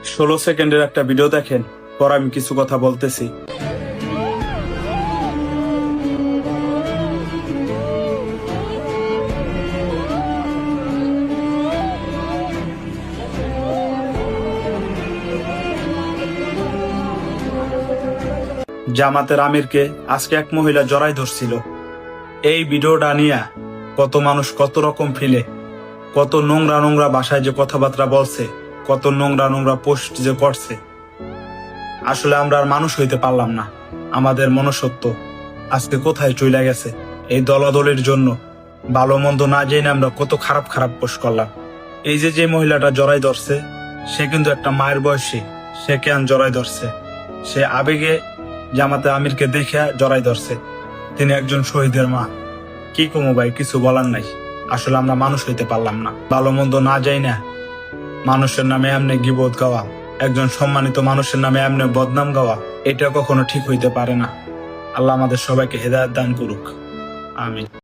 16 সেকেন্ডের একটা ভিডিও দেখেন, পর আমি কিছু কথা বলতেছি। জামাতের আমিরকে আজকে এক মহিলা জড়াই ধরছিল। এই ভিডিওটা নিয়ে কত মানুষ কত রকম ফিলে, কত নোংরা নোংরা ভাষায় যে কথাবার্তা বলছে, কত নোংরা নোংরা পোস্ট যে করছে। আসলে আমরা আর মানুষ হইতে পারলাম না। আমাদের মনুষ্যত্ব আজকে কোথায় চলে গেছে। এই দলাদলির জন্য ভালো মন্দ না জেনে আমরা কত খারাপ খারাপ পোস্ট করলাম। এই যে মহিলাটা জড়াই ধরছে, সে কিন্তু একটা মায়ের বয়সী। সে কেন জড়াই ধরছে? সে আবেগে জামাতে আমিরকে দেখে জড়াই ধরছে। তিনি একজন শহীদের মা। কি কমো ভাই, কিছু বলার নাই। আসলে আমরা মানুষ হইতে পারলাম না। ভালো মন্দ না যাই না মানুষের নামে এমনি গীবত গাওয়া, একজন সম্মানিত মানুষের নামে এমনি বদনাম গাওয়া, এটা কখনো ঠিক হইতে পারে না। আল্লাহ আমাদের সবাইকে হেদায়েত দান করুক। আমিন।